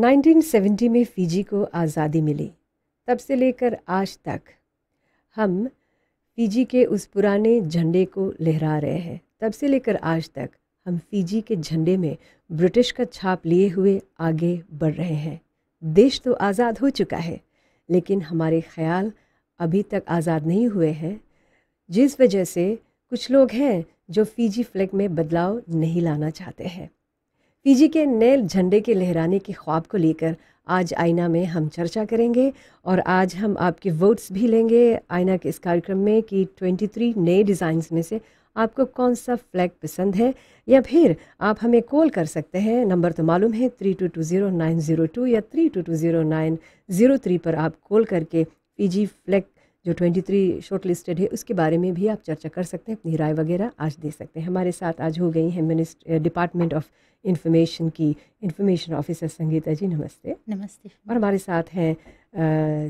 1970 में फ़िजी को आज़ादी मिली। तब से लेकर आज तक हम फ़िजी के उस पुराने झंडे को लहरा रहे हैं। तब से लेकर आज तक हम फ़िजी के झंडे में ब्रिटिश का छाप लिए हुए आगे बढ़ रहे हैं। देश तो आज़ाद हो चुका है, लेकिन हमारे ख़याल अभी तक आज़ाद नहीं हुए हैं, जिस वजह से कुछ लोग हैं जो फ़िजी फ्लैग में बदलाव नहीं लाना चाहते हैं। फ़िजी के नए झंडे के लहराने के ख्वाब को लेकर आज आईना में हम चर्चा करेंगे और आज हम आपके वोट्स भी लेंगे आईना के इस कार्यक्रम में कि 23 नए डिज़ाइंस में से आपको कौन सा फ्लैग पसंद है, या फिर आप हमें कॉल कर सकते हैं। नंबर तो मालूम है 3220-902 या 3220-903 पर आप कॉल करके फ़िजी फ्लैग जो 23 शॉर्ट लिस्टेड है उसके बारे में भी आप चर्चा कर सकते हैं, अपनी राय वगैरह आज दे सकते हैं। हमारे साथ आज हो गई हैं डिपार्टमेंट ऑफ इंफॉर्मेशन की इंफॉर्मेशन ऑफिसर संगीता जी, नमस्ते। नमस्ते। और हमारे साथ हैं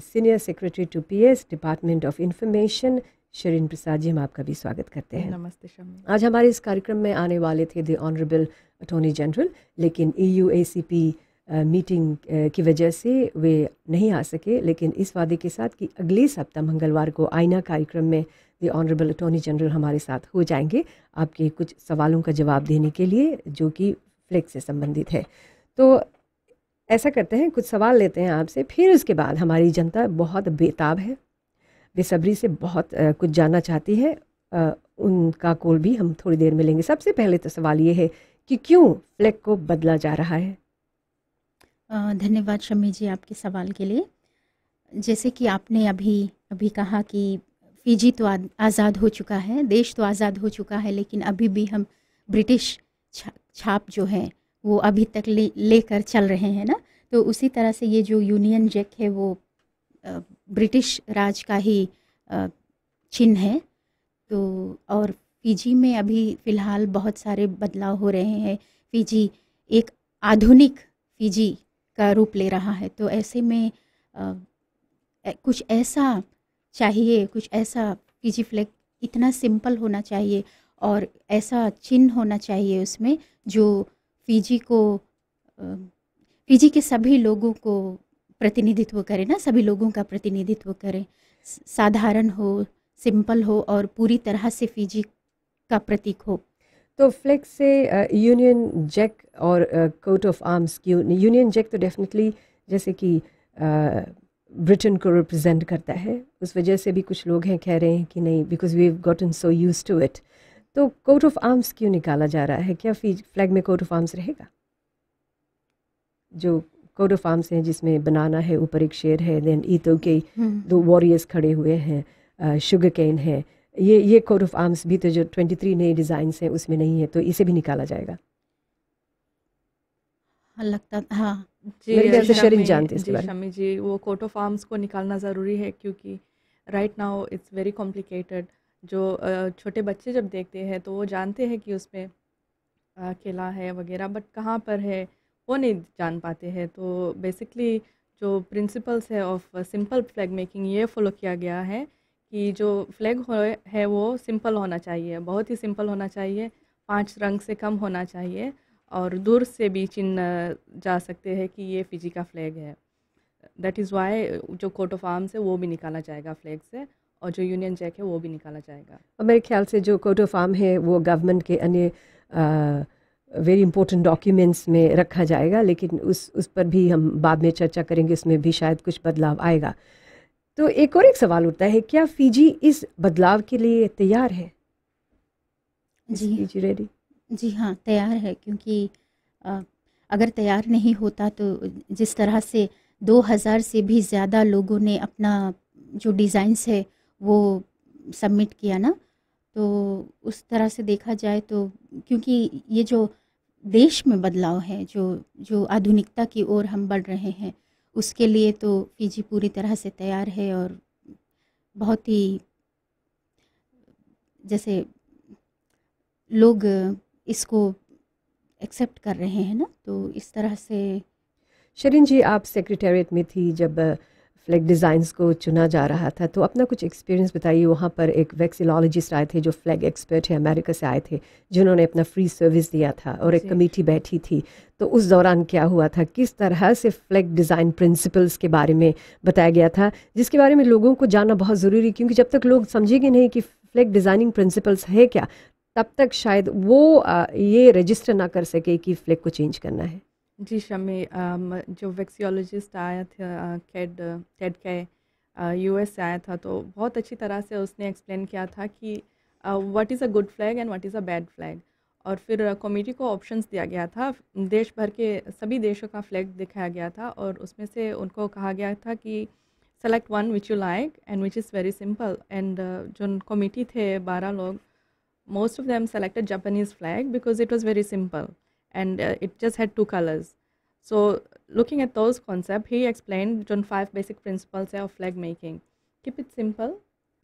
senior secretary to PS department of information Shareen Prasad ji, हम आपका भी स्वागत करते हैं। नमस्ते शम्मी। आज हमारे इस कार्यक्रम में आने वाले थे द ऑनरेबल अटॉर्नी जनरल, लेकिन EUACP मीटिंग की वजह से वे नहीं आ सके, लेकिन इस वादे के साथ कि अगले सप्ताह मंगलवार को आईना कार्यक्रम में द ऑनरेबल अटॉर्नी जनरल हमारे साथ हो जाएंगे आपके कुछ सवालों का जवाब देने के लिए जो कि फ्लैग से संबंधित है। तो ऐसा करते हैं, कुछ सवाल लेते हैं आपसे, फिर उसके बाद हमारी जनता बहुत बेताब है, बेसब्री से बहुत कुछ जानना चाहती है, उनका कॉल भी हम थोड़ी देर में लेंगे। सबसे पहले तो सवाल ये है कि क्यों फ्लैग को बदला जा रहा है? धन्यवाद शम्मी जी आपके सवाल के लिए। जैसे कि आपने अभी कहा कि फ़िजी तो आज़ाद हो चुका है, देश तो आज़ाद हो चुका है, लेकिन अभी भी हम ब्रिटिश छाप जो है वो अभी तक लेकर चल रहे हैं ना। तो उसी तरह से ये जो यूनियन जैक है वो ब्रिटिश राज का ही चिन्ह है। तो और फ़िजी में अभी फ़िलहाल बहुत सारे बदलाव हो रहे हैं। फ़िजी एक आधुनिक फ़िजी का रूप ले रहा है। तो ऐसे में कुछ ऐसा चाहिए, कुछ ऐसा फ़िजी फ्लैग इतना सिंपल होना चाहिए और ऐसा चिन्ह होना चाहिए उसमें जो फ़िजी के सभी लोगों को प्रतिनिधित्व करे ना, सभी लोगों का प्रतिनिधित्व करे, साधारण हो, सिंपल हो और पूरी तरह से फ़िजी का प्रतीक हो। तो फ्लैग से यूनियन जैक और कोट ऑफ आर्म्स की, यूनियन जैक तो डेफिनेटली जैसे कि ब्रिटेन को रिप्रेजेंट करता है, उस वजह से भी कुछ लोग हैं कह रहे हैं कि नहीं, because we have gotten so used to it. तो कोट ऑफ आर्म्स क्यों निकाला जा रहा है? क्या फ्लैग में कोट ऑफ आर्म्स रहेगा? जो कोट ऑफ आर्म्स हैं जिसमें बनाना है, ऊपर एक शेर है, देन ईतो के 2 वॉरियर्स खड़े हुए हैं, शुगर केन है, ये कोट ऑफ आर्म्स भी तो जो 23 नए डिज़ाइंस हैं उसमें नहीं है, तो इसे भी निकाला जाएगा। लगता हाँ जी, मेरे ख्याल से शरीन जानते हैं इसके जी बारे में। शम्मी जी, वो कोट ऑफ आर्म्स को निकालना ज़रूरी है क्योंकि right now it's very complicated. जो छोटे बच्चे जब देखते हैं तो वो जानते हैं कि उसमें किला है वगैरह, बट कहाँ पर है वो नहीं जान पाते हैं। तो बेसिकली जो प्रिंसिपल्स है ऑफ सिंपल फ्लैग मेकिंग ये फॉलो किया गया है कि जो फ्लैग है वो सिंपल होना चाहिए, बहुत ही सिंपल होना चाहिए, 5 रंग से कम होना चाहिए और दूर से भी चिन्ह जा सकते हैं कि ये फ़िजी का फ्लैग है। दैट इज़ वाई जो कोट ऑफ आर्म्स है वो भी निकाला जाएगा फ्लैग से, और जो यूनियन जैक है वो भी निकाला जाएगा। और मेरे ख्याल से जो कोट ऑफ आर्म है वो गवर्नमेंट के अन्य वेरी इंपॉर्टेंट डॉक्यूमेंट्स में रखा जाएगा, लेकिन उस पर भी हम बाद में चर्चा करेंगे, उसमें भी शायद कुछ बदलाव आएगा। तो एक सवाल उठता है, क्या फ़िजी इस बदलाव के लिए तैयार है? जी फ़िजी रेडी? जी हाँ, तैयार है, क्योंकि अगर तैयार नहीं होता तो जिस तरह से 2000 से भी ज़्यादा लोगों ने अपना जो डिज़ाइंस है वो सबमिट किया ना, तो उस तरह से देखा जाए तो क्योंकि ये जो देश में बदलाव है, जो आधुनिकता की ओर हम बढ़ रहे हैं, उसके लिए तो फ़िजी पूरी तरह से तैयार है और बहुत ही जैसे लोग इसको एक्सेप्ट कर रहे हैं ना, तो इस तरह से। शरीन जी, आप सेक्रेटेरिएट में थी जब फ्लैग डिज़ाइंस को चुना जा रहा था, तो अपना कुछ एक्सपीरियंस बताइए। वहाँ पर एक वैक्सीलॉजिस्ट आए थे जो फ्लैग एक्सपर्ट है, अमेरिका से आए थे, जिन्होंने अपना फ्री सर्विस दिया था, और एक जी कमेटी बैठी थी। तो उस दौरान क्या हुआ था, किस तरह से फ्लैग डिज़ाइन प्रिंसिपल्स के बारे में बताया गया था, जिसके बारे में लोगों को जानना बहुत ज़रूरी, क्योंकि जब तक लोग समझेंगे नहीं कि फ्लैग डिज़ाइनिंग प्रिंसिपल्स है क्या, तब तक शायद वो ये रजिस्टर ना कर सके कि फ्लैग को चेंज करना है। जी शमी, जो वैक्सीोलॉजिस्ट आया था टेड टेड के यूएस से आया था, तो बहुत अच्छी तरह से उसने एक्सप्लेन किया था कि what is a good flag and what is a bad flag. और फिर कमेटी को ऑप्शंस दिया गया था, देश भर के सभी देशों का फ्लैग दिखाया गया था, और उसमें से उनको कहा गया था कि select one which you like and which is very simple. And जो कमेटी थे 12 लोग, most of them selected Japanese flag because it was very simple, and it just had two colors. So looking at those concepts, he explained John 5 basic principles of flag making. Keep it simple,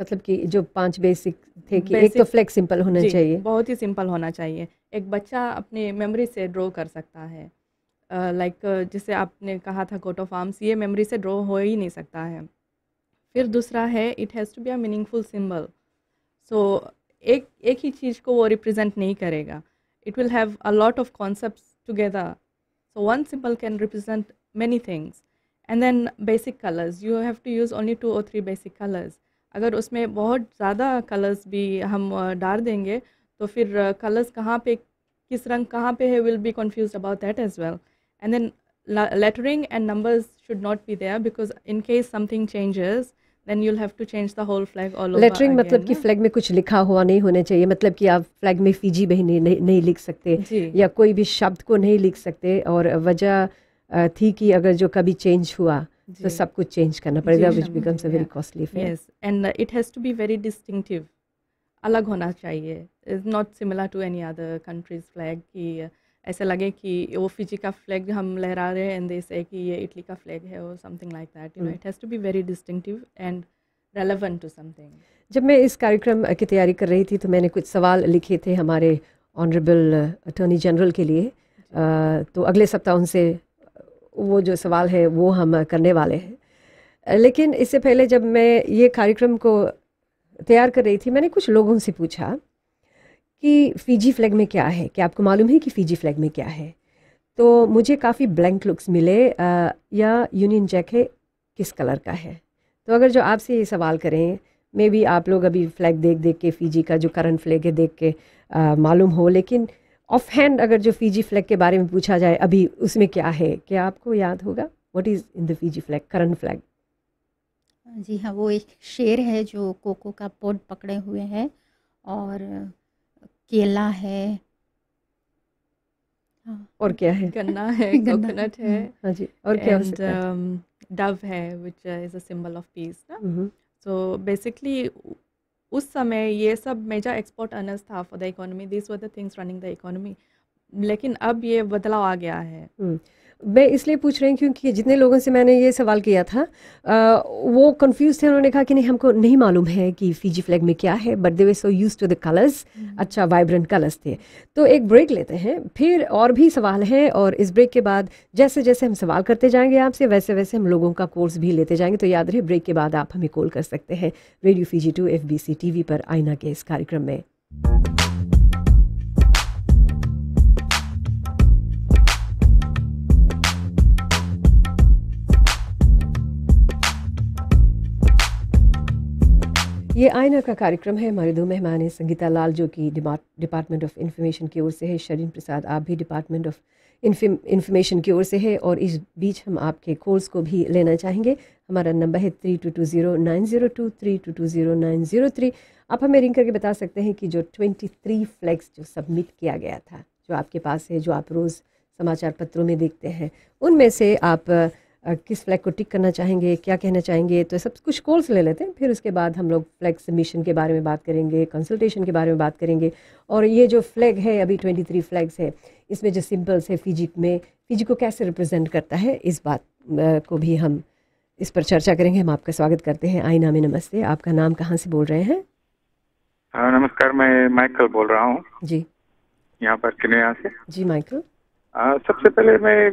मतलब कि जो 5 basic थे कि एक तो basic, flag simple होना जी चाहिए। बहुत ही सिंपल होना चाहिए। एक बच्चा अपनी मेमोरी से ड्रॉ कर सकता है, लाइक जैसे आपने कहा था कोट ऑफ आर्म्स, ये मेमोरी से ड्रॉ हो ही नहीं सकता है। फिर दूसरा है it has to be a meaningful symbol. So एक एक ही चीज़ को वो रिप्रेजेंट नहीं करेगा, it will have a lot of concepts together. So one symbol can represent many things. And then basic colours, you have to use only 2 और 3 basic colours. अगर उसमें बहुत ज़्यादा कलर्स भी हम डाल देंगे, तो फिर कलर्स कहाँ पे, किस रंग कहाँ पे है, will be confuse about that as well. And then lettering and numbers should not be there, because in case something changes, then you'll have to change the whole flag all over lettering मतलब again कि ना। Flag में कुछ लिखा हुआ नहीं होना चाहिए, मतलब कि आप फ्लैग में फीजी भी नहीं लिख सकते, जी या कोई भी शब्द को नहीं लिख सकते। और वजह थी कि अगर जो कभी चेंज हुआ तो जी सब कुछ चेंज करना जी पड़ेगा, विच शमी बिकम्स अ जी, वेरी या costly affair. Yes, and it has to be very distinctive, अलग होना चाहिए, is not similar to any other country's flag, कि ऐसे लगे कि वो फिजी का फ्लैग हम लहरा रहे हैं एंड दे से कि ये इटली का फ्लैग है, और something like that, you know, it has to be very distinctive and relevant to something. जब मैं इस कार्यक्रम की तैयारी कर रही थी तो मैंने कुछ सवाल लिखे थे हमारे ऑनरेबल अटॉर्नी जनरल के लिए, तो अगले सप्ताह उनसे वो जो सवाल है वो हम करने वाले हैं। लेकिन इससे पहले जब मैं ये कार्यक्रम को तैयार कर रही थी, मैंने कुछ लोगों से पूछा कि फ़िजी फ्लैग में क्या है, क्या आपको मालूम है कि फ़िजी फ्लैग में क्या है। तो मुझे काफ़ी ब्लैंक लुक्स मिले, या यूनियन जैक है किस कलर का है। तो अगर जो आपसे ये सवाल करें, मे बी आप लोग अभी फ्लैग देख देख के फ़िजी का जो करंट फ्लैग है देख के मालूम हो, लेकिन ऑफ हैंड अगर जो फ़िजी फ्लैग के बारे में पूछा जाए अभी उसमें क्या है, क्या आपको याद होगा? What is in the Fiji flag, current flag? जी हाँ, वो एक शेर है जो कोको का पॉड पकड़े हुए है, और केला है। हाँ, और क्या है? गन्ना है, गन्ना है। कोकोनट है, हाँ जी, और क्या हो एंड सकता है? डव है which is a symbol of peace ना। हम्म, सो बेसिकली उस समय ये सब मेजर एक्सपोर्ट अर्नर्स था for the economy, this were the things running the economy. लेकिन अब ये बदलाव आ गया है। मैं इसलिए पूछ रही हूँ क्योंकि जितने लोगों से मैंने ये सवाल किया था वो कंफ्यूज थे। उन्होंने कहा कि नहीं, हमको नहीं मालूम है कि फ़िजी फ्लैग में क्या है, but they were so used to the colours, अच्छा वाइब्रेंट कलर्स थे। तो एक ब्रेक लेते हैं, फिर और भी सवाल हैं, और इस ब्रेक के बाद जैसे जैसे हम सवाल करते जाएंगे आपसे, वैसे वैसे हम लोगों का कोर्स भी लेते जाएंगे। तो याद रहे, ब्रेक के बाद आप हमें कॉल कर सकते हैं रेडियो फ़िजी 2 FBC TV पर आईना के इस कार्यक्रम में। ये आईना का कार्यक्रम है। हमारे दो मेहमान हैं, संगीता लाल जो कि डिपार्टमेंट ऑफ इंफॉर्मेशन की ओर से है, शरीन प्रसाद आप भी डिपार्टमेंट ऑफ इंफॉर्मेशन की ओर से है, और इस बीच हम आपके कोर्स को भी लेना चाहेंगे। हमारा नंबर है 3220-902 3220-903। आप हमें रिंग करके बता सकते हैं कि जो 23 फ्लैग्स जो सबमिट किया गया था, जो आपके पास है, जो आप रोज़ समाचार पत्रों में देखते हैं, उनमें से आप किस फ्लैग को टिक करना चाहेंगे, क्या कहना चाहेंगे। तो सब कुछ कॉल्स ले लेते हैं, फिर उसके बाद हम लोग फ्लैग सबमिशन के बारे में बात करेंगे, कंसल्टेशन के बारे में बात करेंगे, और ये जो फ्लैग है अभी 23 फ्लैग्स है, इसमें जो सिंबल्स है फ़िजी में, फ़िजी को कैसे रिप्रेजेंट करता है, इस बात को भी हम इस पर चर्चा करेंगे। हम आपका स्वागत करते हैं आईना में। नमस्ते, आपका नाम, कहाँ से बोल रहे हैं? नमस्कार, मैं माइकल बोल रहा हूँ जी यहाँ पर किन्या से। जी माइकल। सबसे पहले मैं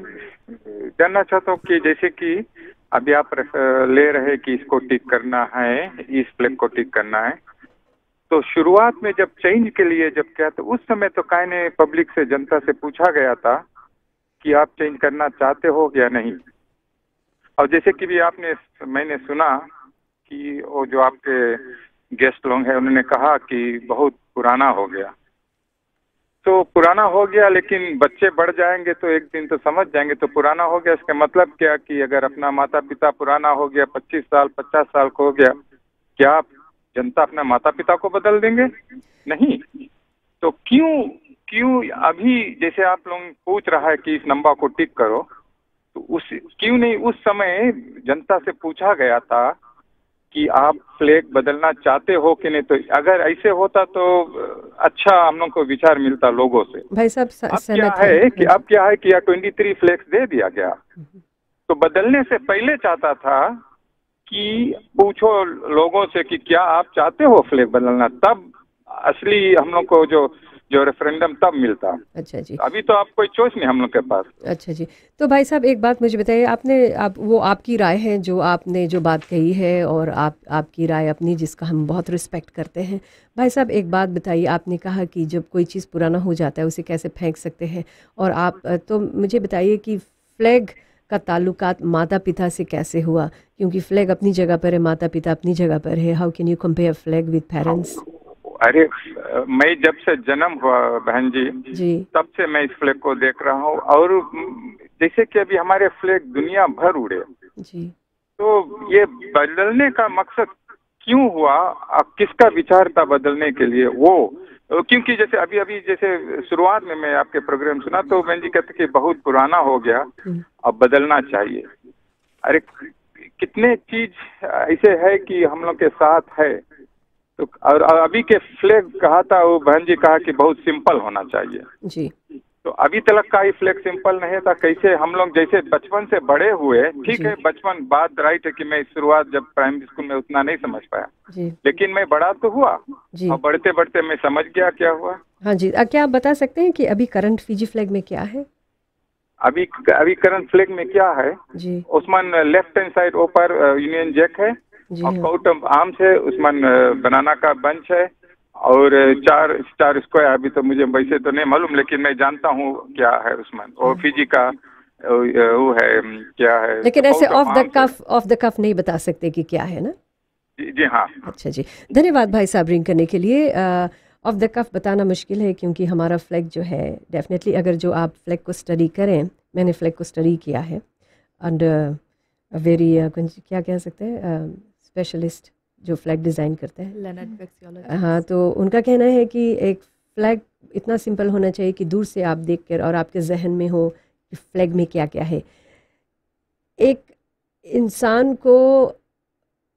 जानना चाहता हूँ कि जैसे कि अभी आप ले रहे कि इसको टिक करना है, इस फ्लैग को टिक करना है। तो शुरुआत में जब चेंज के लिए जब क्या, तो उस समय तो काय ने पब्लिक से, जनता से पूछा गया था कि आप चेंज करना चाहते हो या नहीं। और जैसे कि भी मैंने सुना कि वो जो आपके गेस्ट लोग हैं उन्होंने कहा कि बहुत पुराना हो गया। तो पुराना हो गया, लेकिन बच्चे बढ़ जाएंगे तो एक दिन तो समझ जाएंगे। तो पुराना हो गया इसका मतलब क्या कि अगर अपना माता पिता पुराना हो गया, 25 साल 50 साल को हो गया, क्या आप जनता अपना माता पिता को बदल देंगे? नहीं। तो क्यों अभी जैसे आप लोग पूछ रहा है कि इस नंबर को टिक करो, तो क्यों नहीं उस समय जनता से पूछा गया था कि आप फ्लैग बदलना चाहते हो कि नहीं? तो अगर ऐसे होता तो अच्छा हम लोग को विचार मिलता लोगों से। भाई साहब अब क्या सहमत है कि हाँ अब क्या है कि 23 फ्लैग्स दे दिया गया। तो बदलने से पहले चाहता था कि पूछो लोगों से कि क्या आप चाहते हो फ्लैग बदलना, तब असली हम लोग को जो रेफरेंडम तब मिलता। अच्छा जी। अभी तो आप कोई चॉइस नहीं हम लोग के पास। अच्छा जी। तो भाई साहब एक बात मुझे बताइए, वो आपकी राय है जो आपने जो बात कही है, और आपकी राय अपनी जिसका हम बहुत रिस्पेक्ट करते हैं। भाई साहब एक बात बताइए, आपने कहा कि जब कोई चीज़ पुराना हो जाता है उसे कैसे फेंक सकते हैं, और आप तो मुझे बताइए कि फ्लैग का ताल्लुकात माता पिता से कैसे हुआ? क्योंकि फ्लैग अपनी जगह पर है, माता पिता अपनी जगह पर है। How can you compare flag with parents? अरे मैं जब से जन्म हुआ बहन जी, तब से मैं इस फ्लैग को देख रहा हूँ। और जैसे कि अभी हमारे फ्लैग दुनिया भर उड़े जी, तो ये बदलने का मकसद क्यों हुआ? किसका विचार था बदलने के लिए? वो क्योंकि जैसे अभी जैसे शुरुआत में मैं आपके प्रोग्राम सुना तो बहन जी कहते कि बहुत पुराना हो गया, अब बदलना चाहिए। अरे कितने चीज ऐसे है कि हम लोग के साथ है। तो और अभी के फ्लैग कहा था, वो बहन जी कहा कि बहुत सिंपल होना चाहिए जी। तो अभी तक का ही फ्लैग सिंपल नहीं था। कैसे हम लोग जैसे बचपन से बड़े हुए, ठीक है बचपन बात राइट है कि मैं शुरुआत जब प्राइमरी स्कूल में उतना नहीं समझ पाया, लेकिन मैं बड़ा तो हुआ और बढ़ते बढ़ते मैं समझ गया क्या हुआ। हाँ जी। क्या आप बता सकते हैं कि अभी करंट फिजी फ्लैग में क्या है? अभी करंट फ्लैग में क्या है जी, उस्मान, लेफ्ट हैंड साइड ऊपर यूनियन जैक है और कोट ऑफ आर्म्स है उस्मान, बनाना का बंच है और 4 स्टार स्क्वायर। अभी तो मुझे वैसे तो नहीं मालूम, लेकिन मैं जानता हूँ क्या है उस्मान। और फिजी का वो है क्या है, लेकिन ऐसे ऑफ द कफ नहीं बता सकते कि क्या है ना? जी हाँ। अच्छा जी, धन्यवाद भाई साहब रिंग करने के लिए। ऑफ द कफ बताना मुश्किल है क्योंकि हमारा फ्लैग जो है डेफिनेटली, अगर जो आप फ्लैग को स्टडी करें, मैंने फ्लैग को स्टडी किया है अंडर वेरी क्या कह सकते हैं स्पेशलिस्ट जो फ्लैग डिज़ाइन करते हैं। हाँ, तो उनका कहना है कि एक फ्लैग इतना सिंपल होना चाहिए कि दूर से आप देख कर और आपके जहन में हो कि फ्लैग में क्या क्या है। एक इंसान को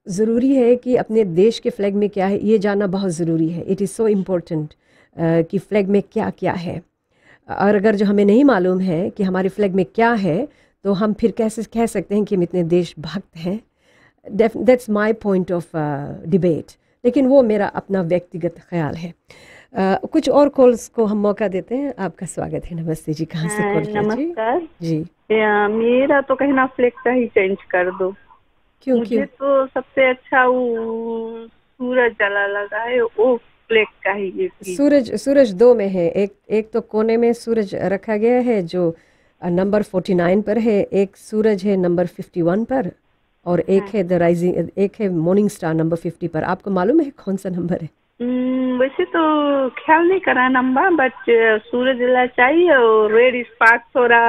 ज़रूरी है कि अपने देश के फ्लैग में क्या है ये जानना बहुत ज़रूरी है। इट इज़ सो इम्पोर्टेंट कि फ्लैग में क्या क्या है, और अगर जो हमें नहीं मालूम है कि हमारे फ्लैग में क्या है तो हम फिर कैसे कह सकते हैं कि हम इतने देशभक्त हैं। That's my point of debate, लेकिन वो मेरा अपना व्यक्तिगत ख्याल है। कुछ और कॉल्स को हम मौका देते हैं। आपका स्वागत है। नमस्ते जी, कहाँ से कॉल किया? नमस्कार जी। मेरा तो कहना फ्लैग का ही चेंज कर दो। मुझे तो सबसे अच्छा वो सूरज जला लगा है, वो फ्लैग का ही। सूरज 2 में है, एक तो कोने में सूरज रखा गया है जो नंबर 49 पर है, एक सूरज है नंबर 51 पर, और एक है द राइजिंग, एक है मॉर्निंग स्टार नंबर 50 पर। आपको मालूम है कौन सा नंबर है? वैसे तो ख्याल नहीं करा नंबर, बट सूरज जला चाहिए और रेड स्पार्क थोड़ा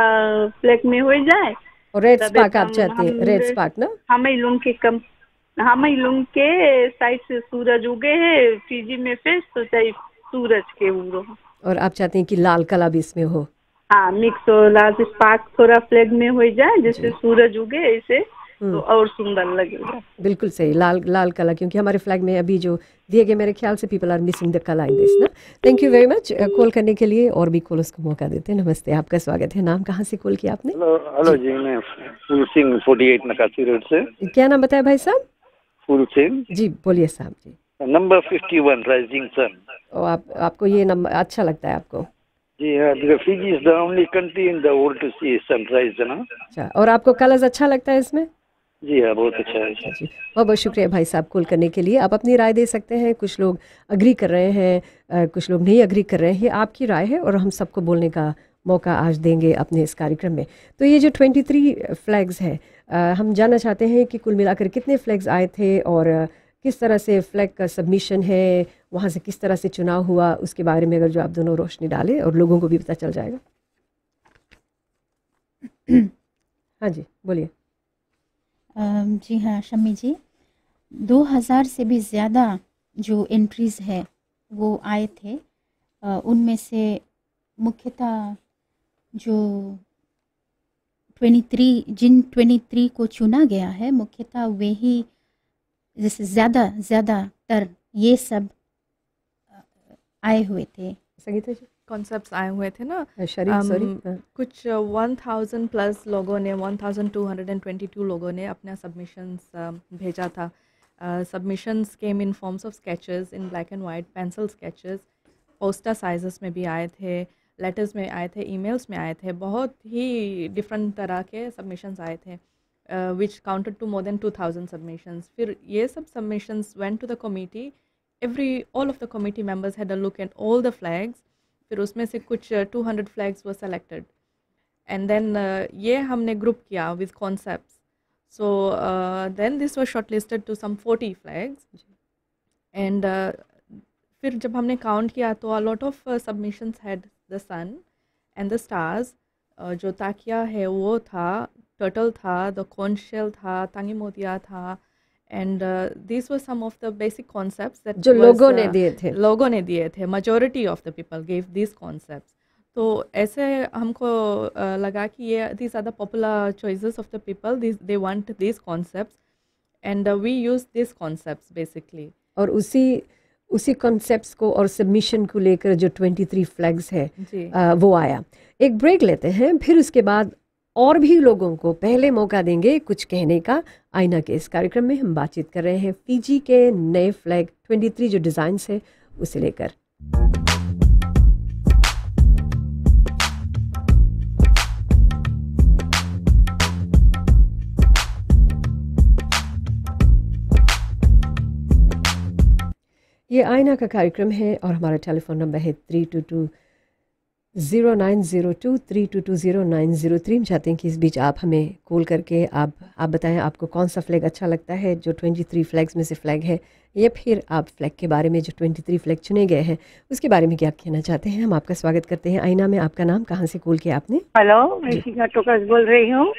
फ्लैग में हो जाए। और रेड स्पार्क आप चाहते हैं? रेड स्पार्क ना, हम लोग के साइड से सूरज उगे है फिजी में फिर तो चाहिए सूरज के उड़ो, और आप चाहते हैं कि लाल कला भी इसमें हो? हाँ, मिक्स हो, लाल स्पार्क थोड़ा फ्लैग में हो जाए जैसे सूरज उगे ऐसे तो और सुंदर लगेगा। बिल्कुल सही, लाल कला, क्योंकि हमारे फ्लैग में अभी जो दिए गए मेरे ख्याल से people are missing the colour in this ना। Thank you very much call करने के लिए, और भी कॉल उसको मौका देते हैं। नमस्ते, आपका स्वागत है। नाम कहाँ से कॉल किया आपने? हेलो जी, मैं फूल सिंह 48 नकासी रोड से। क्या नाम बताया भाई साहब? फूल सिंह जी, बोलिए साहब जी। Number 51 rising sun. आपको ये नंबर अच्छा लगता है आपको? जी हाँ, Fiji is the only country in the world to see sunrise ना। अच्छा, और आपको कलर्स अच्छा लगता है इसमें? जी हाँ, बहुत अच्छा है। जी बहुत बहुत शुक्रिया भाई साहब कॉल करने के लिए। आप अपनी राय दे सकते हैं, कुछ लोग अग्री कर रहे हैं, कुछ लोग नहीं अग्री कर रहे हैं। ये आपकी राय है और हम सबको बोलने का मौका आज देंगे अपने इस कार्यक्रम में। तो ये जो 23 फ्लैग्स है, हम जानना चाहते हैं कि कुल मिलाकर कितने फ्लैग्स आए थे और किस तरह से फ्लैग का सबमिशन है, वहाँ से किस तरह से चुनाव हुआ, उसके बारे में अगर जो आप दोनों रोशनी डालें और लोगों को भी पता चल जाएगा। हाँ जी बोलिए। जी हाँ शम्मी जी, 2000 से भी ज़्यादा जो एंट्रीज़ है वो आए थे। उनमें से मुख्यतः जो 23 को चुना गया है, मुख्यतः वे ही जैसे ज़्यादातर ये सब आए हुए थे। संगीता जी कॉन्सेप्ट्स आए हुए थे ना। शरीफ कुछ 1000 प्लस लोगों ने, 1222 लोगों ने अपना सबमिशंस भेजा था। Submissions came in forms of sketches in black and white, pencil sketches, poster sizes में भी आए थे, लेटर्स में आए थे, ईमेल्स में आए थे, बहुत ही डिफरेंट तरह के सबमिशंस आए थे, which counted to more than 2000 submissions. फिर ये सब submissions went to the committee. all of the committee members had a look at all the flags. फिर उसमें से कुछ 200 flags were selected and then ये हमने group किया with concepts. So then this was shortlisted to some 40 flags and फिर जब हमने count किया तो a lot of submissions had the sun and the stars. जो ताकिया है वो था, turtle था, the conch shell था, tangi motia था, and these were some of the basic concepts that जो लोगों ने दिए थे। majority of the people gave these concepts. तो ऐसे हमको लगा कि ये these are the popular choices of the people, they want these concepts and we use these concepts basically. और उसी कॉन्सेप्ट्स को और सबमिशन को लेकर जो 23 फ्लैग्स है वो आया। एक ब्रेक लेते हैं, फिर उसके बाद और भी लोगों को पहले मौका देंगे कुछ कहने का। आईना के इस कार्यक्रम में हम बातचीत कर रहे हैं फिजी के नए फ्लैग 23 जो डिज़ाइंस है उसे लेकर। ये आईना का कार्यक्रम है और हमारा टेलीफोन नंबर है 322-0902-3220903। हम चाहते हैं कि इस बीच आप हमें कॉल करके आप बताएं आपको कौन सा फ्लैग अच्छा लगता है, जो 23 फ्लैग्स में से फ्लैग है, या फिर आप फ्लैग के बारे में जो 23 फ्लैग चुने गए हैं उसके बारे में क्या कहना चाहते हैं। हम आपका स्वागत करते हैं। आईना में आपका नाम, कहाँ से कॉल किया आपने? हेलो, मैं शिखा टोकस बोल रही हूँ।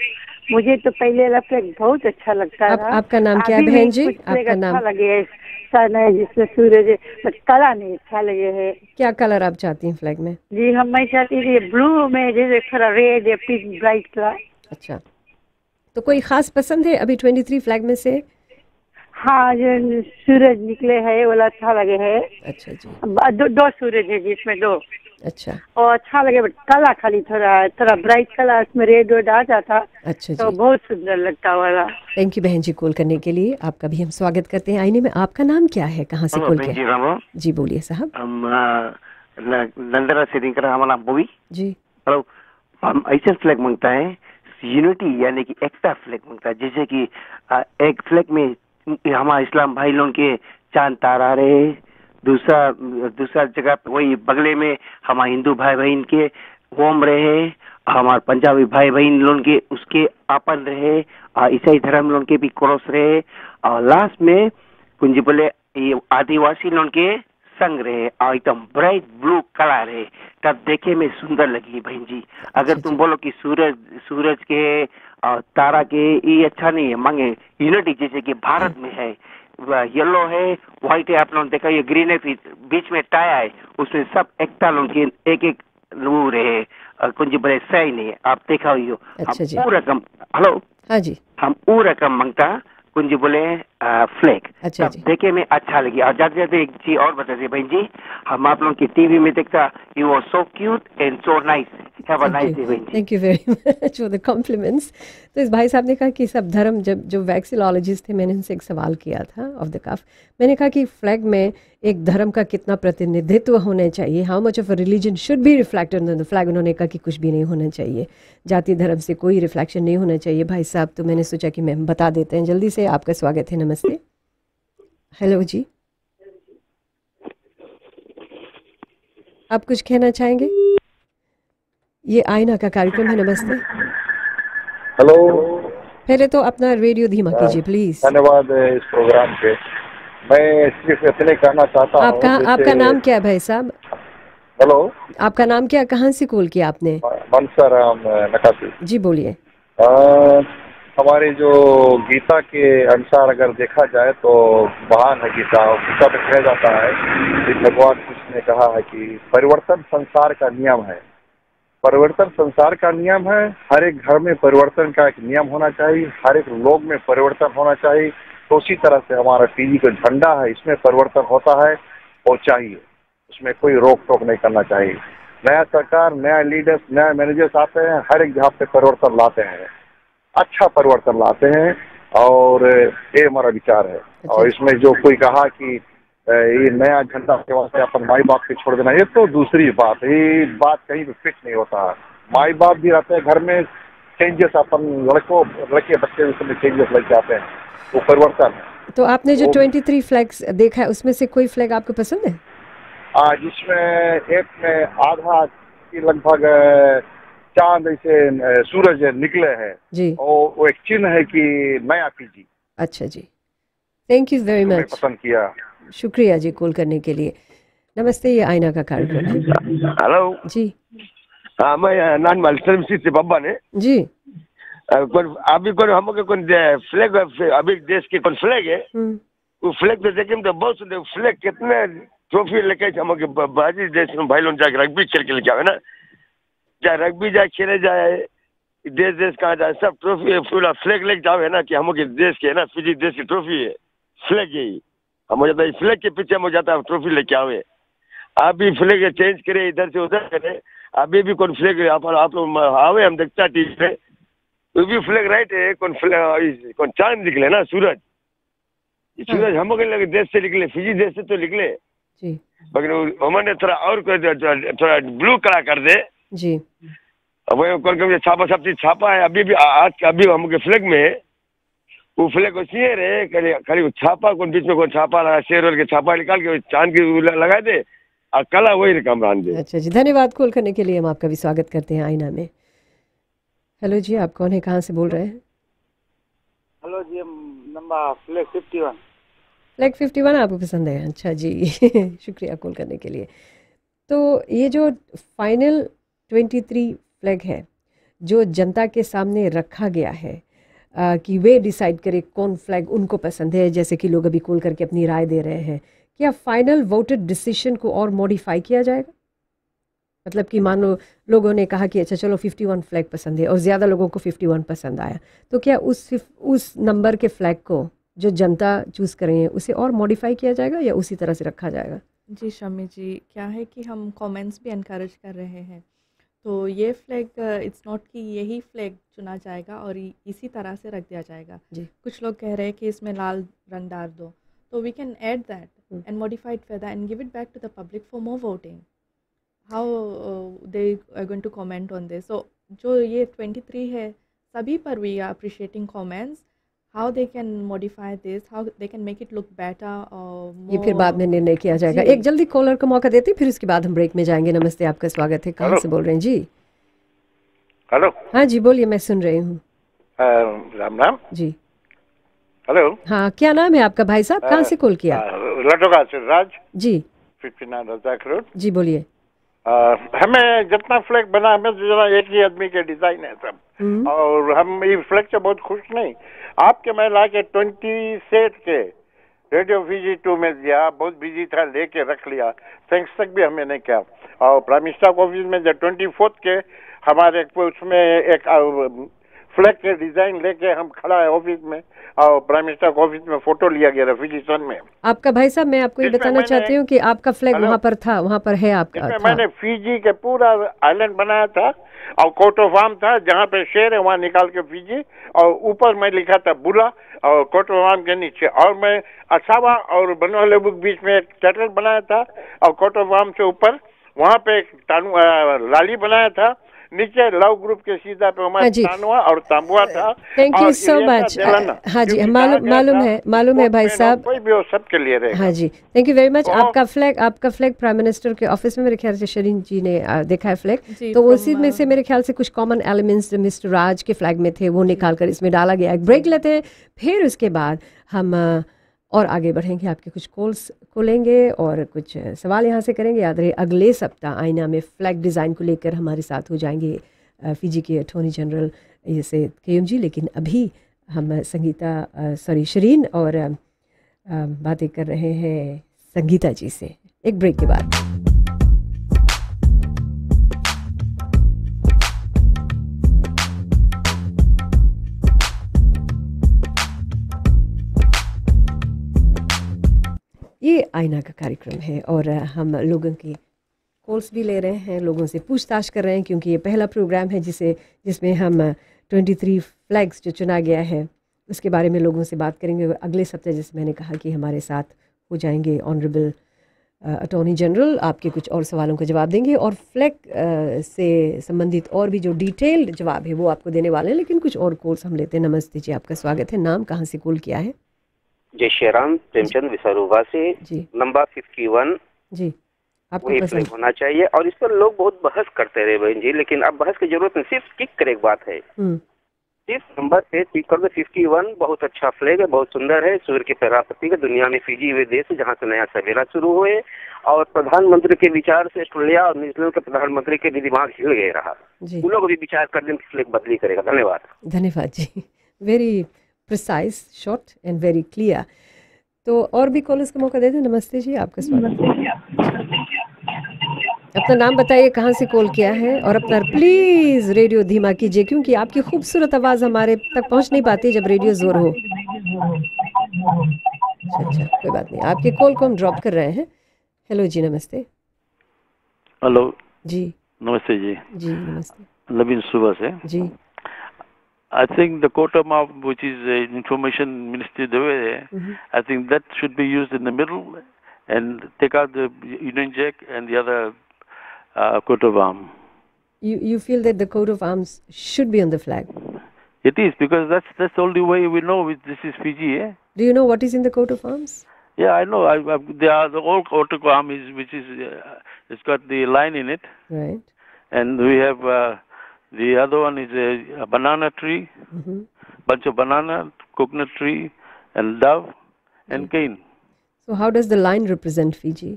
मुझे तो पहले वाला फ्लैग बहुत अच्छा लगता था। आपका नाम क्या है बहन जी? आपका नाम अच्छा लगे सन है जिसमें सूरज है, बट कलर नहीं अच्छा लगे है। क्या कलर आप चाहती हैं फ्लैग में? जी हम मैं चाहती थी ब्लू में, जैसे थोड़ा रेड या पिंक ब्राइट कलर। अच्छा, तो कोई खास पसंद है अभी 23 फ्लैग में से? हाँ, जो सूरज निकले है वाला अच्छा लगे है। अच्छा जी, दो सूरज है जिसमें दो। अच्छा, और अच्छा लगे, बट काला खाली थोड़ा ब्राइट कलर, उसमें रेड वेड आ जाता। अच्छा तो जी, बहुत सुंदर लगता वाला। थैंक यू बहन जी कॉल करने के लिए। आपका भी हम स्वागत करते हैं। आईने में आपका नाम क्या है, कहाँ से कॉल किया? जी बोलिए साहब। नंदरा से हमारा बोवी जी। हेलो, हम ऐसा फ्लैग मांगता है यूनिटी, यानी कि एकता फ्लैग मांगता है। जैसे कि एक फ्लैग में हमारे इस्लाम भाई लोगों के चांद तारा रहे, दूसरा जगह वही बगले में हमारे हिंदू भाई बहन के होम रहे, हमारे पंजाबी भाई बहन लोगों के उसके आपन रहे, ईसाई धर्म लोगों के भी क्रॉस रहे, और लास्ट में कुंजी बोले ये आदिवासी लोगों के संग रहे, और एकदम ब्राइट ब्लू कलर है, तब देखे में सुंदर लगी बहन जी। अगर तुम बोलो कि सूरज के और तारा के ये अच्छा नहीं है, मांगे यूनिटी जैसे कि भारत में है, येलो है, व्हाइट है, आप लोग देखा ये ग्रीन है, बीच में टाया है, उसमें सब एकता लोग के एक रूर है, कुछ बड़े सही नहीं है, आप देखा हुई हो। अच्छा जी, हम रकम हेलो, हाँ जी, हम वो रकम मांगता कुंज बोले फ्लैग। अच्छा तब जी। देखे में अच्छा लगी। और जाते जाते एक चीज और बता दे बहन जी, हम आप लोगों की टीवी में देखता, you are so cute and so nice. Have a nice day बहन जी। Thank you very much for the compliments. तो इस भाई साहब ने कहा कि सब धर्म, जब जो वैक्सिलॉलॉजिस्ट थे, मैंने उनसे एक सवाल किया था ऑफ द कफ। मैंने कहा कि फ्लैग में एक धर्म का कितना प्रतिनिधित्व होना चाहिए, how much of a religion should be reflected on the flag. उन्होंने कहा कि कुछ भी नहीं होना चाहिए, जाति धर्म से कोई रिफ्लेक्शन नहीं होना चाहिए भाई साहब। तो मैंने सोचा कि मैम बता देते हैं जल्दी से। आपका स्वागत है, नमस्ते। हेलो जी, आप कुछ कहना चाहेंगे? ये आईना का कार्यक्रम है, नमस्ते। हेलो, पहले तो अपना रेडियो धीमा कीजिए प्लीज। धन्यवाद इस प्रोग्राम पे। मैं सिर्फ इतने कहना चाहता हूँ, आपका नाम क्या है भाई साहब? हेलो, आपका नाम क्या, कहाँ से कॉल किया आपने? मनसाराम नकाशी। जी बोलिए। हमारी जो गीता के अनुसार अगर देखा जाए तो महान है गीता। गीता में कहा जाता है कि भगवान कृष्ण ने कहा है कि परिवर्तन संसार का नियम है। परिवर्तन संसार का नियम है। हर एक घर में परिवर्तन का एक नियम होना चाहिए, हर एक लोग में परिवर्तन होना चाहिए। तो उसी तरह से हमारा टीवी का झंडा है, इसमें परिवर्तन होता है और चाहिए, उसमें कोई रोक टोक नहीं करना चाहिए। नया सरकार, नया लीडर्स, नया मैनेजर्स आते हैं, हर एक जगह पे परिवर्तन लाते हैं, अच्छा परिवर्तन लाते हैं। और ये हमारा विचार है। और इसमें जो कोई कहा कि ये नया झंडा के वास्ते अपन माई बाप के छोड़ देना, ये तो दूसरी बात। ये बात कहीं भी फिट नहीं होता। माई बाप भी रहते हैं घर में, चेंजेस अपन लड़के बच्चे उसमें चेंजेस लेके आते हैं, वो परिवर्तन है। तो आपने जो 23 फ्लैग्स देखा है उसमें से कोई फ्लैग आपको पसंद है? जिसमें एक में आधा की लगभग चांद ऐसे सूरज निकले हैं जी, और वो एक चिन्ह है कि नया पीजी। अच्छा जी, थैंक यू वेरी मच, पसंद किया, शुक्रिया जी कॉल करने के लिए। नमस्ते, ये आईना का कार्यक्रम है। हेलो जी। हाँ, मैं नान मालसम से बब्बा ने जी। अभी कौन हमको कौन फ्लैग, अभी देश के कौन फ्लैग है, वो फ्लैग तो देखे तो बहुत सुंदर। फ्लैग कितने ट्रॉफी लेके हमको बाजी देश में भाई लोग जाके रग्बी खेल के लेके आवे ना, चाहे रग्बी जाए खेले जाए, देश देश कहाँ जाए, सब ट्रॉफी पूरा फ्लैग लेके जावे ना कि हमको देश के है ना, फिजी देश की ट्रॉफी है फ्लैग। यही हम जाता है फ्लैग के पीछे हम जाता है ट्रॉफी लेके आवे। आप भी फ्लैग चेंज करे, इधर से उधर करे। अभी भी कौन फ्लैग आप लोग आवे, हम देखता टीवी पे, वो भी फ्लैग राइट है। कौन चांद निकले ना, सूरज, सूरज हम लगे देश से निकले, फिजी देश से तो निकले जी, मगर उन्होंने थोड़ा और थोड़ा ब्लू कलर कर दे जी। वो कौन छापा, सब चीज छापा है। अभी भी आज अभी हमके फ्लैग में वो फ्लैग को चाहिए रे, खाली छापा कौन बीच में कौन छापा लगा, शेर और के छापा निकाल के चांद की लगा दे और कला वही रकम बांध दे। अच्छा जी, धन्यवाद कॉल करने के लिए। हम आपका भी स्वागत करते हैं आईना में। हेलो जी, आप कौन है, कहाँ से बोल रहे हैं? हेलो जी, नंबर फ्लैग 51। फ्लैग 51 आपको पसंद है? अच्छा जी शुक्रिया कॉल करने के लिए। तो ये जो फाइनल 23 फ्लैग है जो जनता के सामने रखा गया है कि वे डिसाइड करें कौन फ्लैग उनको पसंद है, जैसे कि लोग अभी कॉल करके अपनी राय दे रहे हैं, क्या फाइनल वोटेड डिसीजन को और मॉडिफाई किया जाएगा? मतलब कि मान लो लोगों ने कहा कि अच्छा चलो 51 फ्लैग पसंद है और ज़्यादा लोगों को 51 पसंद आया, तो क्या उस नंबर के फ्लैग को जो जनता चूज़ करें उसे और मॉडिफाई किया जाएगा या उसी तरह से रखा जाएगा? जी शमी जी, क्या है कि हम कमेंट्स भी इनकरेज कर रहे हैं, तो ये फ्लैग इट्स नॉट कि यही फ्लैग चुना जाएगा और इसी तरह से रख दिया जाएगा जी। कुछ लोग कह रहे हैं कि इसमें लाल रंग डाल दो, तो we can add that and modify it further and give it back to the public for more voting, how they are going to comment on this. So जो ये 23 है, सभी पर we are appreciating comments, how they can modify this, how they can make it look better or more। ये फिर बाद में निर्णय किया जाएगा। एक जल्दी कॉलर को मौका देते फिर उसके बाद हम ब्रेक में जाएंगे। नमस्ते, आपका स्वागत है, कहाँ से बोल रहे हैं जी? हेलो। हाँ जी बोलिए, मैं सुन रही हूँ। राम राम जी। हेलो। हाँ, क्या नाम है आपका भाई साहब, कहाँ से कॉल किया? लटोगा से राज जी, 59 रजाक रोड जी। बोलिए। हमें जितना फ्लैग बना, हमें जरा एक ही आदमी के डिजाइन है सब, और हम ये फ्लैग से बहुत खुश नहीं। आपके मैं ला के 20 सेट के रेडियो फिजी 2 में दिया, बहुत बिजी था, लेके रख लिया, थैंक्स तक भी हमें नहीं किया। और प्राइम मिनिस्टर ऑफिस में जब 24 के हमारे उसमें एक फ्लैग के डिजाइन लेके हम खड़ा है ऑफिस में, और प्राइम मिनिस्टर के ऑफिस में फोटो लिया गया रेफ्यूजी सन में। आपका भाई साहब, मैं आपको ये बताना चाहती हूँ कि आपका फ्लैग वहाँ पर था, वहाँ पर है आपका था। मैंने फिजी के पूरा आइलैंड बनाया था, और कोट ऑफ आर्म था, जहाँ पे शेर है वहाँ निकाल के फिजी, और ऊपर मैं लिखा था बुला, और कोट ऑफ आर्म के नीचे, और मैं असावा और बनवालेबुक बीच में एक चैटल बनाया था, और कोट ऑफ आर्म से ऊपर वहाँ पे एक लाली बनाया था, नीचे लव ग्रुप के सीधा पे हमारा तानवा और तांबुआ था। Thank you so much. हाँ जी, मालूम है भाई साहब, कोई भी हो सबके लिए रहेगा। हाँ जी, थैंक यू वेरी मच। आपका फ्लैग प्राइम मिनिस्टर के ऑफिस में मेरे ख्याल से शरीन जी ने देखा है फ्लैग, तो उसी में से मेरे ख्याल से कुछ कॉमन एलिमेंट्स मिस्टर राज के फ्लैग में थे वो निकाल कर इसमें डाला गया। एक ब्रेक लेते हैं, फिर उसके बाद हम और आगे बढ़ेंगे, आपके कुछ कॉल्स खोलेंगे और कुछ सवाल यहाँ से करेंगे। याद रहे अगले सप्ताह आईना में फ्लैग डिज़ाइन को लेकर हमारे साथ हो जाएंगे फिजी के अटॉर्नी जनरल से KMG। लेकिन अभी हम शरीन और बातें कर रहे हैं संगीता जी से एक ब्रेक के बाद। ये आईना का कार्यक्रम है और हम लोगों की कॉल्स भी ले रहे हैं, लोगों से पूछताछ कर रहे हैं, क्योंकि ये पहला प्रोग्राम है जिसमें हम 23 फ्लैग्स जो चुना गया है उसके बारे में लोगों से बात करेंगे। अगले सप्ताह जैसे मैंने कहा कि हमारे साथ हो जाएंगे ऑनरेबल अटॉर्नी जनरल, आपके कुछ और सवालों का जवाब देंगे और फ्लैग से संबंधित और भी जो डिटेल्ड जवाब है वो आपको देने वाले हैं। लेकिन कुछ और कॉल्स हम लेते हैं। नमस्ते जी, आपका स्वागत है। नाम, कहाँ से कॉल किया है? जय श्री राम, प्रेमचंद विसारुवा से। नंबर 51 जी, आपको पसंद होना चाहिए। और इस पर लोग बहुत बहस करते रहे बहन जी, लेकिन अब बहस की जरूरत नहीं, सिर्फ टिक कर एक बात है, सिर्फ नंबर पे टिक कर दो। 51 बहुत अच्छा फ्लैग है, बहुत सुंदर है, सूर्य की पैरापति का। दुनिया में फिजी वे देश है जहाँ से नया सवेरा शुरू हुए, और प्रधानमंत्री के विचार से ऑस्ट्रेलिया और न्यूजीलैंड के प्रधानमंत्री के भी दिमाग हिल गए रहा, उन लोग भी विचार कर दें फ्लैग बदली करेगा। धन्यवाद जी, very precise, short and very clear. तो और भी कॉलर्स का मौका देते हैं। नमस्ते जी, आपका स्वागत है। अपना नाम बताइए, कहाँ से कॉल किया है, और अपना प्लीज रेडियो धीमा कीजिए, क्योंकि आपकी खूबसूरत आवाज़ हमारे तक पहुँच नहीं पाती जब रेडियो जोर हो। अच्छा, कोई बात नहीं, आपके कॉल को हम ड्रॉप कर रहे हैं। हेलो जी, नमस्ते। हेलो जी, नमस्ते जी। जी नमस्ते। नवीन सुबह से जी। I think the quota map, which is information ministry, the way I think that should be used in the middle and take out the Union Jack and the other coat of arms. You feel that the coat of arms should be on the flag? It is, because that's the only way we know this is Fiji. Do you know what is in the coat of arms? Yeah, I know. The old coat of arms which is it's got the line in it. Right. And we have. The other one is a banana tree, bunch of banana, coconut tree, and dove, and cane. So how does the line represent Fiji?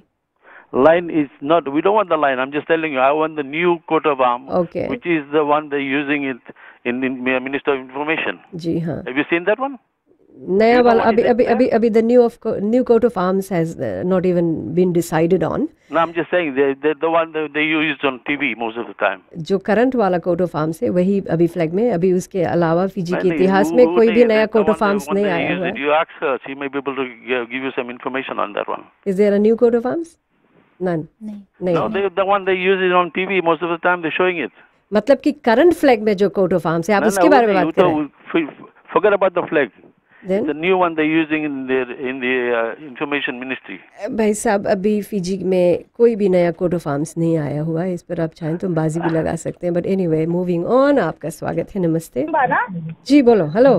Line is not, we don't want the line. I'm just telling you, I want the new coat of arms, which is the one they're using it in the Minister of Information. जी हाँ. Have you seen that one? नया वाला अभी the new coat of arms has not even been decided on. No, I'm just saying the one they use on TV most of the time. जो current वाला coat of arms है वही अभी flag में, अभी उसके अलावा फिजी के इतिहास में कोई भी नया कोट ऑफ आर्म्स नहीं आया हुआ है। You ask her, she may be able to give you some information on that one. Is there a new coat of arms? None. नहीं. No, the one they use it on TV most of the time they're showing it. मतलब कि current flag में जो coat of arms है, आप उसके बारे में बात कर रहे हैं? Forget about the flag. Then? The new one they're using in the information ministry. भाई साहब, अभी फिजी में कोई भी नया कोट ऑफ आर्म्स नहीं आया हुआ है, इस पर आप चाहें तो बाजी भी लगा सकते हैं। बट एनीवे, मूविंग ऑन, आपका स्वागत है। नमस्ते जी, बोलो। हेलो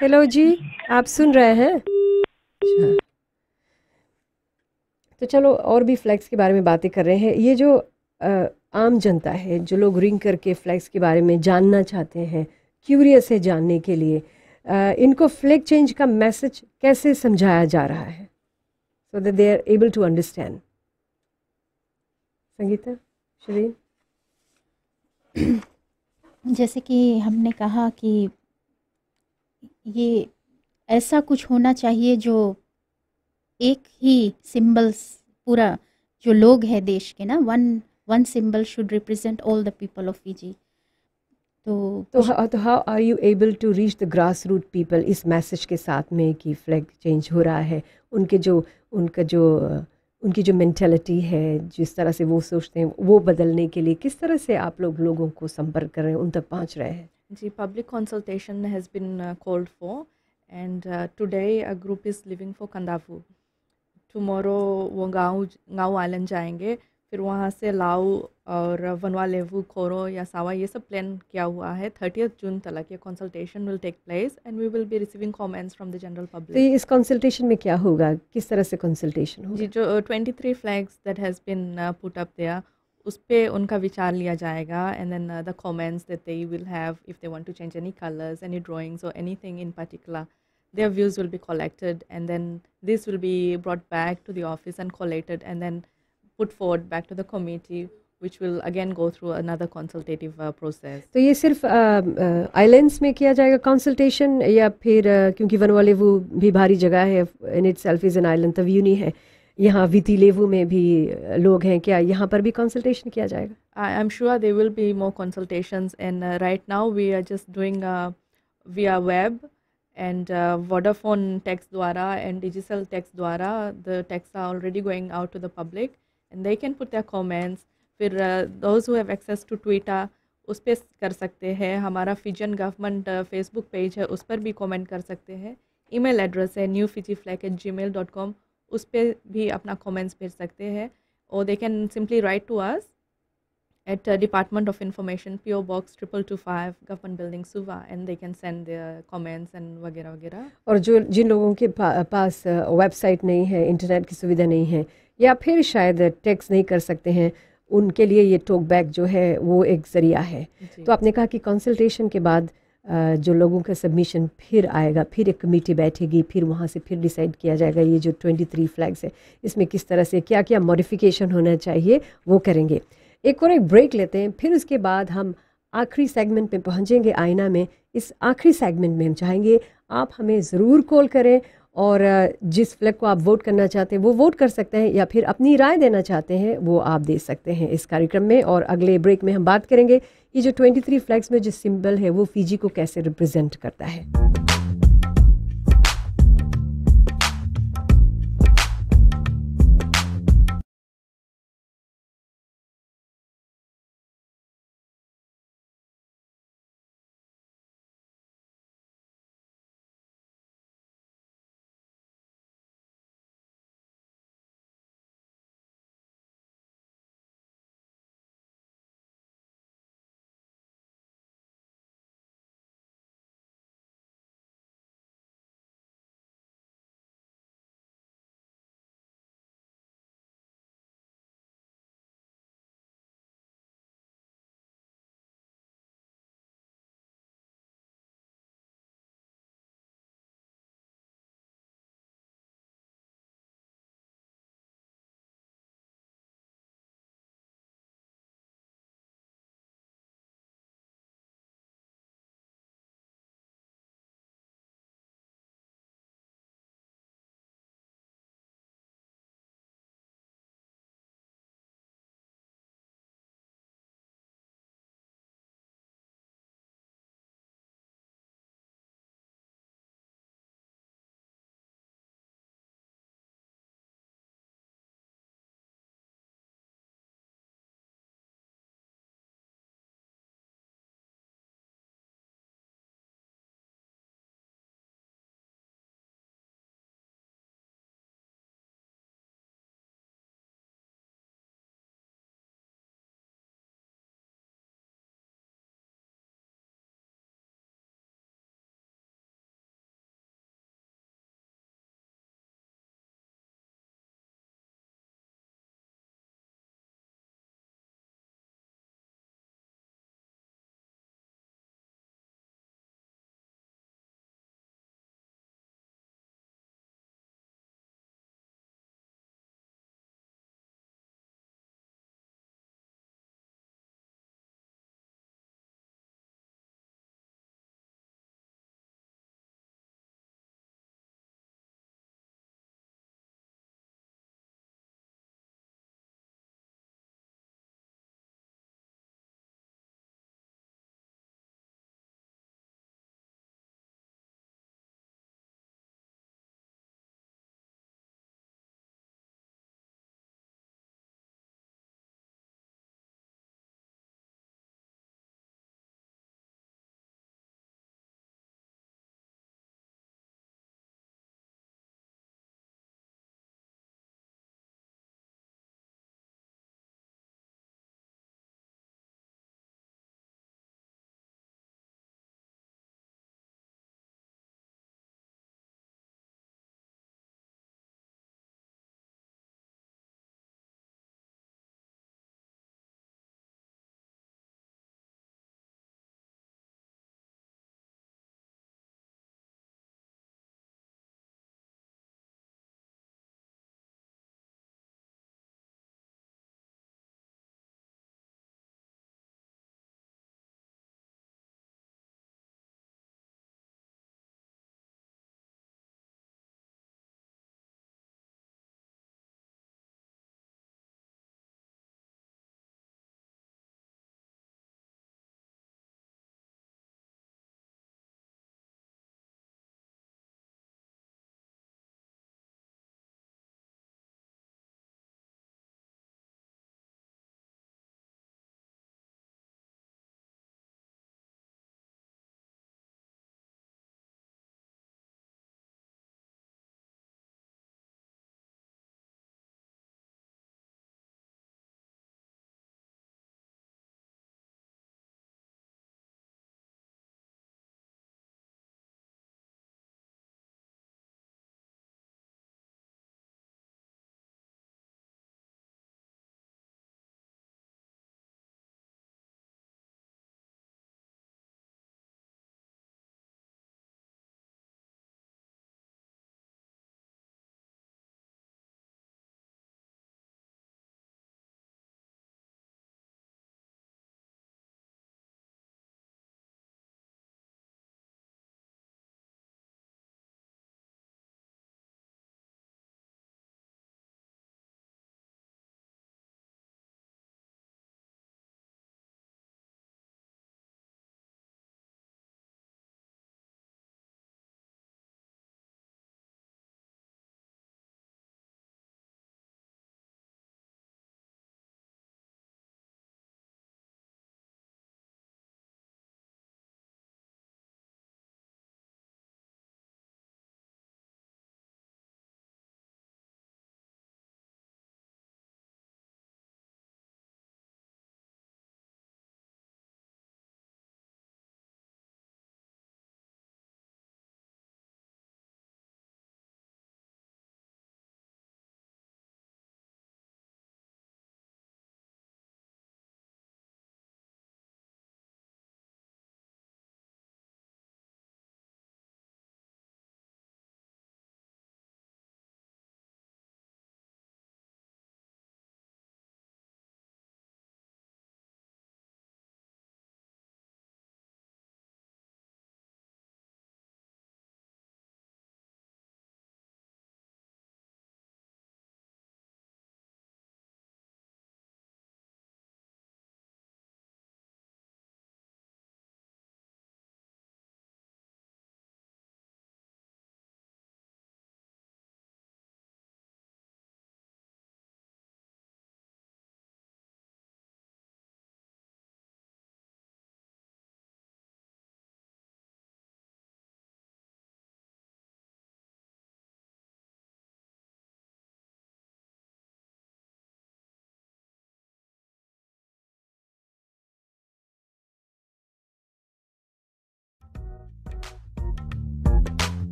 हेलो जी, आप सुन रहे हैं? अच्छा, तो चलो और भी फ्लैग्स के बारे में बातें कर रहे हैं। ये जो आम जनता है, जो लोग रिंग करके फ्लैग्स के बारे में जानना चाहते हैं, क्यूरियस है जानने के लिए, इनको फ्लैग चेंज का मैसेज कैसे समझाया जा रहा है, so that they are able to understand? Sangeeta, Shareen? जैसे कि हमने कहा कि ये ऐसा कुछ होना चाहिए जो एक ही सिंबल्स, पूरा जो लोग हैं देश के ना, one one symbol should represent all the people of Fiji. तो how are you able to reach the grassroots people इस मैसेज के साथ में कि फ्लैग चेंज हो रहा है, उनकी जो मेंटालिटी है, जिस तरह से वो सोचते हैं, वो बदलने के लिए किस तरह से आप लोगों को संपर्क कर रहे हैं, उन तक पहुंच रहे हैं? जी, public consultation has been called for and today a group is living for Kadavu. Tomorrow वो गाँव आइलैंड जाएंगे, फिर वहाँ से लाऊ और वनवालेवू, खोरो या सावा ये सब प्लान किया हुआ है. 30 जून तक ये consultation will take place and we will be receiving comments from the general public. तो इस कंसल्टेशन में क्या होगा, किस तरह से कंसल्टेशन होगा? जी, जो 23 flags that has been put up there, उस पे उनका विचार लिया जाएगा and then the comments that they will have if they want to change any colours, any drawings और anything in particular, their views will be collected and then this will be brought back to the office and collated and then put forward back to the committee which will again go through another consultative process. तो ये सिर्फ islands में किया जाएगा consultation या फिर क्योंकि वनवालेवू भी भारी जगह है, in itself is an island, Taveuni है, यहाँ वितीलेवू में भी लोग हैं, क्या यहाँ पर भी कंसल्टेशन किया जाएगा? I am sure there will be more consultations and right now we are just doing via web and Vodafone text द्वारा and digital text द्वारा the texts are already going out to the public and they can put their comments. फिर those who have access to Twitter उस पर कर सकते हैं. हमारा Fijian government Facebook page है, उस पर भी कमेंट कर सकते हैं. ईमेल एड्रेस है newfijiflag@gmail.com, उस पर भी अपना कमेंट्स भेज सकते हैं. और they can simply write to us at Department of Information, PO Box 2225, Government Building, Suva, and they can send their comments and वगैरह वगैरह. और जिन लोगों के पास वेबसाइट नहीं है, इंटरनेट की सुविधा नहीं है, या फिर शायद टेक्स्ट नहीं कर सकते हैं, उनके लिए ये टॉक बैक जो है वो एक ज़रिया है. तो आपने कहा कि कंसल्टेशन के बाद जो लोगों का सबमिशन फिर आएगा, फिर एक कमेटी बैठेगी, फिर वहाँ से फिर डिसाइड किया जाएगा ये जो 23 फ्लैग्स है इसमें किस तरह से क्या क्या मॉडिफिकेशन होना चाहिए वो करेंगे. एक ब्रेक लेते हैं, फिर उसके बाद हम आखिरी सेगमेंट में पहुंचेंगे आईना में. इस आखिरी सेगमेंट में हम चाहेंगे आप हमें ज़रूर कॉल करें और जिस फ्लैग को आप वोट करना चाहते हैं वो वोट कर सकते हैं, या फिर अपनी राय देना चाहते हैं वो आप दे सकते हैं इस कार्यक्रम में. और अगले ब्रेक में हम बात करेंगे ये जो 23 फ्लैग्स में जो सिंबल है वो फिजी को कैसे रिप्रेजेंट करता है.